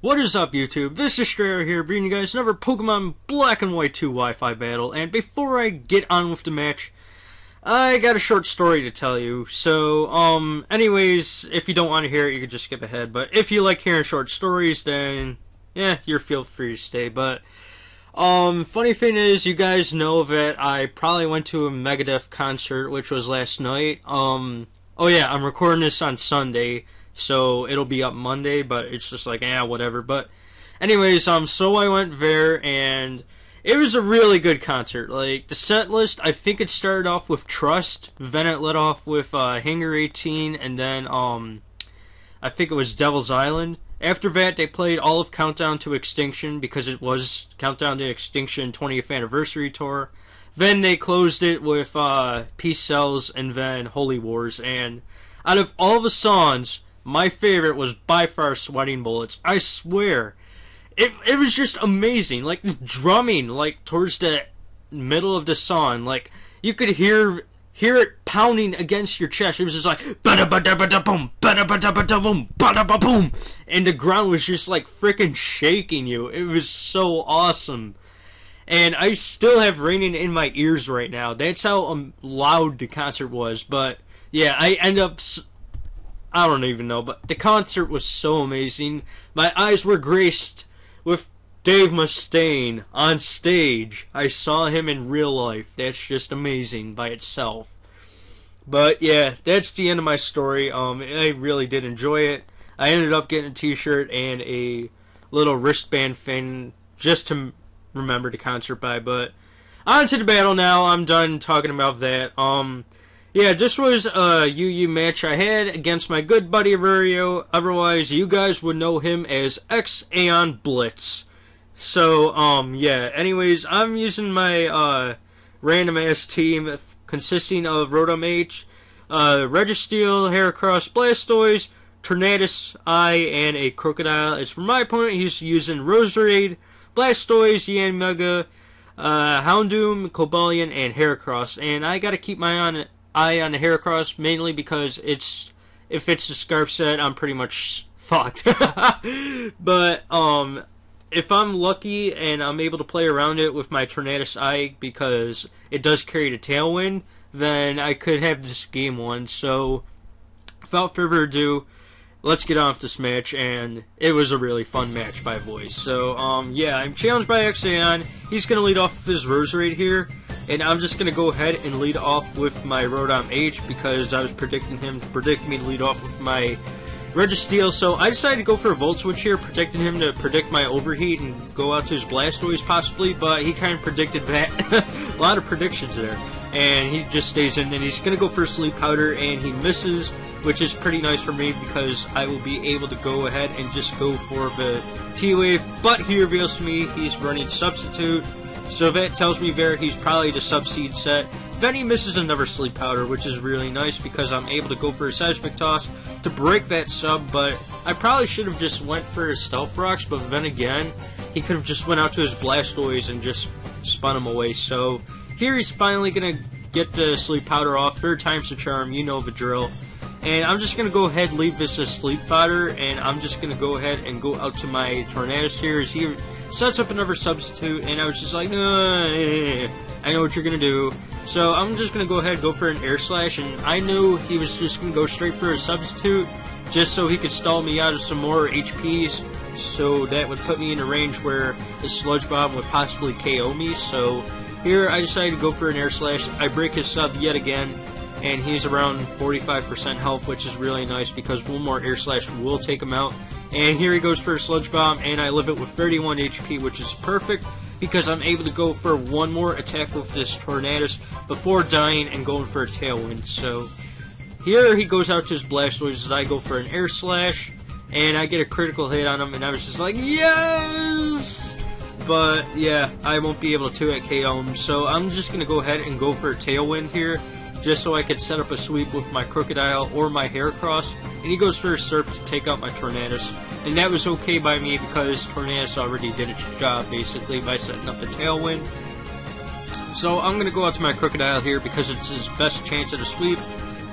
What is up, YouTube? This is Rurio here, bringing you guys another Pokemon Black and White 2 Wi-Fi battle. And before I get on with the match, I got a short story to tell you. So, anyways, if you don't want to hear it, you can just skip ahead. But if you like hearing short stories, then, yeah, you're feel free to stay. But, funny thing is, you guys know that I probably went to a Megadeth concert, which was last night. Oh yeah, I'm recording this on Sunday. So it'll be up Monday, but it's just like, whatever. But anyways, so I went there, and it was a really good concert. Like, the set list, I think it started off with Trust, then it led off with Hangar 18, and then I think it was Devil's Island. After that, they played all of Countdown to Extinction, because it was Countdown to Extinction 20th Anniversary Tour. Then they closed it with Peace Sells, and then Holy Wars. And out of all the songs, my favorite was by far Sweating Bullets. I swear. It was just amazing. Like, the drumming, like, towards the middle of the song. Like, you could hear it pounding against your chest. It was just like, ba-da-ba-da-ba-da-boom, ba-da-ba-da-ba-da-boom, ba-da-ba-boom. And the ground was just, like, freaking shaking you. It was so awesome. And I still have ringing in my ears right now. That's how loud the concert was. But, yeah, I end up... I don't even know, but the concert was so amazing. My eyes were graced with Dave Mustaine on stage. I saw him in real life. That's just amazing by itself. But yeah, that's the end of my story. I really did enjoy it. I ended up getting a t-shirt and a little wristband thing just to remember the concert by. But on to the battle now. I'm done talking about that. Yeah, this was a UU match I had against my good buddy Rurio. Otherwise, you guys would know him as XAeonBlitz. So, yeah. Anyways, I'm using my random-ass team consisting of Rotom H, Registeel, Heracross, Blastoise, Tornadus, and a Crocodile. As for my opponent, he's using Roserade, Blastoise, Yanmega, Houndoom, Cobalion, and Heracross. And I gotta keep my eye on the Heracross, mainly because if it's the Scarf set, I'm pretty much fucked. But, if I'm lucky and I'm able to play around it with my Tornadus Eye, because it does carry the Tailwind, then I could have this game won. So, without further ado, let's get on with this match, and it was a really fun match by voice. So, yeah, I'm challenged by XAeon. He's going to lead off with his Roserade here, and I'm just going to go ahead and lead off with my Rotom H, because I was predicting him to predict me to lead off with my Registeel. So I decided to go for a Volt Switch here, predicting him to predict my Overheat and go out to his Blastoise possibly, but he kind of predicted that. A lot of predictions there. And he just stays in, and he's going to go for a Sleep Powder, and he misses, which is pretty nice for me because I will be able to go ahead and just go for the T-Wave. But he reveals to me he's running Substitute, so that tells me there he's probably the Sub-Seed set. Then he misses another Sleep Powder, which is really nice because I'm able to go for a Seismic Toss to break that sub, but I probably should have just went for his Stealth Rocks, but then again, he could have just went out to his Blastoise and just spun him away. So here he's finally going to get the Sleep Powder off. Third time's the charm, you know the drill. And I'm just going to go ahead and leave this as Sleep Powder, and I'm just going to go ahead and go out to my Tornadus here as he sets up another Substitute, and I was just like, I know what you're going to do. So I'm just going to go ahead and go for an Air Slash, and I knew he was just going to go straight for a Substitute, just so he could stall me out of some more HPs, so that would put me in a range where the Sludge Bomb would possibly KO me. So here I decided to go for an Air Slash. I break his sub yet again, and he's around 45% health, which is really nice because one more Air Slash will take him out. And here he goes for a Sludge Bomb, and I live it with 31 HP, which is perfect because I'm able to go for one more attack with this Tornadus before dying and going for a Tailwind. So here he goes out to his Blastoise as I go for an Air Slash, and I get a critical hit on him, and I was just like, yes! But yeah, I won't be able to KO him, so I'm just going to go ahead and go for a Tailwind here, just so I could set up a sweep with my Crocodile or my Heracross, and he goes for a Surf to take out my Tornadus. And that was okay by me because Tornadus already did its job, basically, by setting up the Tailwind. So I'm going to go out to my Crocodile here because it's his best chance at a sweep.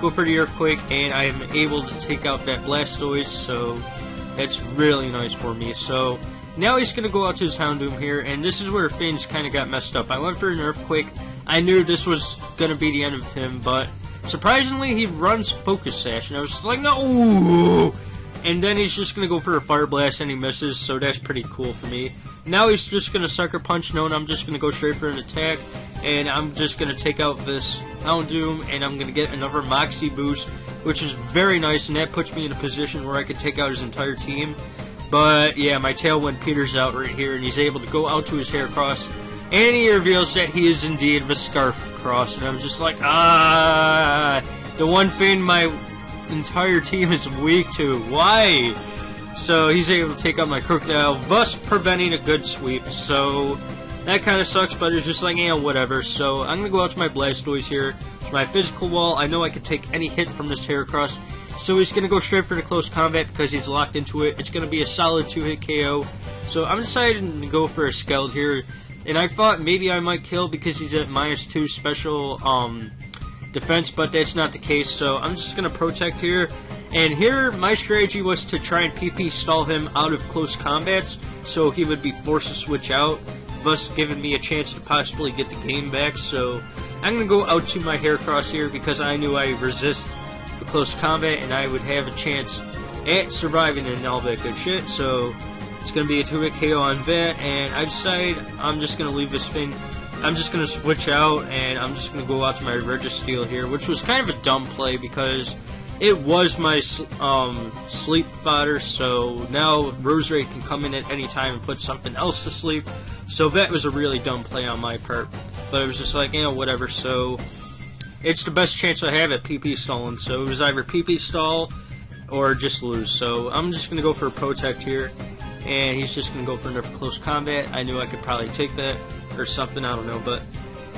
Go for the Earthquake, and I am able to take out that Blastoise, so That's really nice for me. So now he's going to go out to his Houndoom here, and this is where things kind of got messed up. I went for an Earthquake. I knew this was going to be the end of him, but surprisingly he runs Focus Sash, and I was just like, no! And then he's just going to go for a Fire Blast, and he misses, so that's pretty cool for me. Now he's just going to Sucker Punch, knowing I'm just going to go straight for an attack, and I'm just going to take out this Houndoom, and I'm going to get another Moxie boost, which is very nice, and that puts me in a position where I could take out his entire team. But yeah, my Tailwind peters out right here, and he's able to go out to his Heracross, and he reveals that he is indeed the Scarfed Heracross, and I'm just like, the one thing my entire team is weak to. Why? So he's able to take out my Crocodile, thus preventing a good sweep. So that kind of sucks, but it's just like, whatever. So I'm going to go out to my Blastoise here. It's my physical wall. I know I could take any hit from this Heracross. So he's going to go straight for the close combat because he's locked into it. It's going to be a solid 2-hit KO. So I'm deciding to go for a Skeld here. And I thought maybe I might kill because he's at -2 special defense, but that's not the case. So I'm just going to Protect here. And here, my strategy was to try and PP stall him out of close combats, so he would be forced to switch out, thus giving me a chance to possibly get the game back. So I'm going to go out to my Heracross here because I knew I resist the close combat and I would have a chance at surviving and all that good shit. So it's going to be a 2-hit KO on that, and I decide I'm just going to leave this thing. I'm just going to switch out, and I'm just going to go out to my Registeel here, which was kind of a dumb play because it was my sleep fodder, so now Roserade can come in at any time and put something else to sleep. So that was a really dumb play on my part. But it was just like, whatever. So it's the best chance I have at PP stalling. So it was either PP stall or just lose. So I'm just going to go for a Protect here. And he's just going to go for another close combat. I knew I could probably take that or something, I don't know. But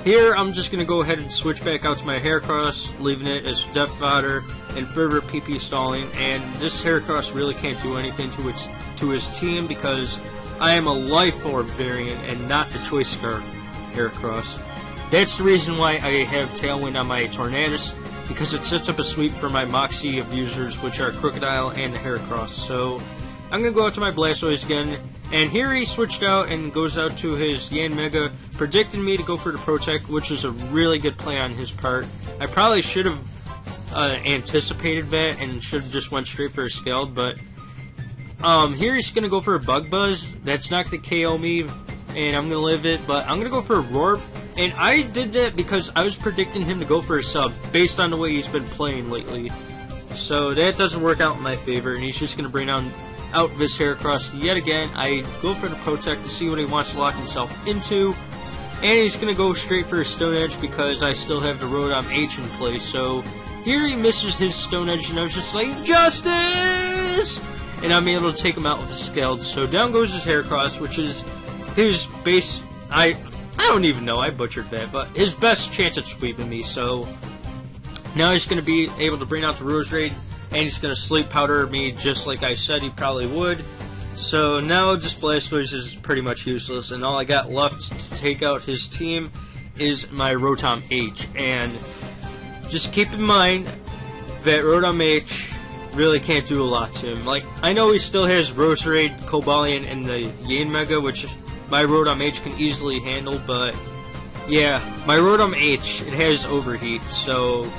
here, I'm just going to go ahead and switch back out to my Heracross, leaving it as Death Fodder and further PP stalling. And this Heracross really can't do anything to his team because I am a Life Orb variant and not the Choice Scarf Heracross. That's the reason why I have Tailwind on my Tornadus, because it sets up a sweep for my Moxie abusers, which are Crocodile and the Heracross. So I'm going to go out to my Blastoise again, and here he switched out and goes out to his Yanmega, predicting me to go for the Protect, which is a really good play on his part. I probably should have anticipated that and should have just went straight for a Skeld, but here he's going to go for a Bug Buzz. That's not going to KO me, and I'm going to live it, but I'm going to go for a Roar. And I did that because I was predicting him to go for a sub based on the way he's been playing lately. So that doesn't work out in my favor, and he's just going to bring out this Heracross yet again. I go for the Protect to see what he wants to lock himself into, and he's going to go straight for a Stone Edge because I still have the Rotom H in place. So here he misses his Stone Edge, and I was just like, Justice! And I'm able to take him out with a Skeld. So down goes his Heracross, which is his base. I don't even know, I butchered that, but his best chance at sweeping me. So now he's going to be able to bring out the Roserade, and he's going to Sleep Powder me just like I said he probably would. So now this Blastoise is pretty much useless, and all I got left to take out his team is my Rotom H. And just keep in mind that Rotom H really can't do a lot to him. Like, I know he still has Roserade, Cobalion, and the Yanmega, which my Rotom H can easily handle, but yeah, my Rotom H, it has Overheat, so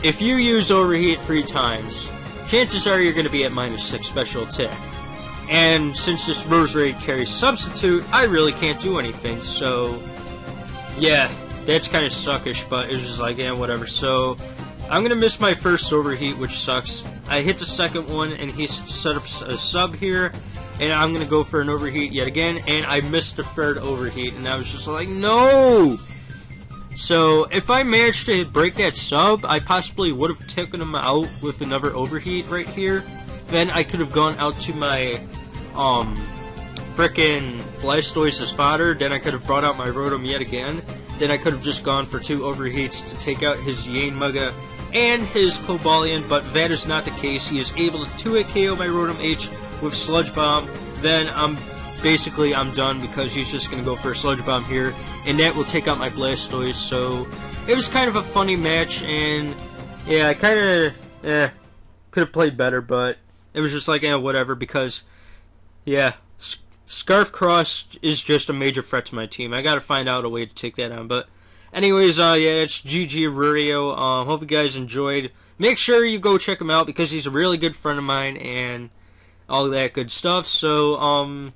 if you use Overheat 3 times, chances are you're going to be at -6 special attack. And since this Roserade carries Substitute, I really can't do anything, so yeah, that's kind of suckish, but it was just like, whatever. So I'm going to miss my first Overheat, which sucks. I hit the second one, and he set up a sub here, and I'm going to go for an Overheat yet again, and I missed the third Overheat, and I was just like, no! So if I managed to break that sub, I possibly would have taken him out with another Overheat right here. Then I could have gone out to my frickin' Blastoise's fodder, then I could have brought out my Rotom yet again, then I could have just gone for 2 Overheats to take out his Yanmega and his Cobalion, but that is not the case. He is able to 2-hit KO my Rotom H with Sludge Bomb. Then I'm done because he's just going to go for a Sludge Bomb here, and that will take out my Blastoise. So it was kind of a funny match, and yeah, I kind of could have played better, but it was just like, whatever, because, yeah, Scarfed Heracross is just a major threat to my team. I gotta find out a way to take that on. But anyways, yeah, it's GG Rurio. Hope you guys enjoyed. Make sure you go check him out because he's a really good friend of mine and all that good stuff. So,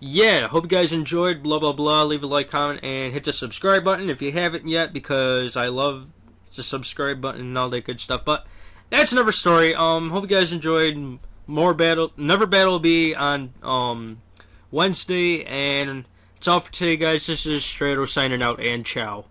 yeah, hope you guys enjoyed. Blah, blah, blah. Leave a like, comment, and hit the subscribe button if you haven't yet, because I love the subscribe button and all that good stuff. But that's another story. Hope you guys enjoyed. More battle. Another battle will be on Wednesday, and it's all for today, guys. This is Strato signing out, and ciao.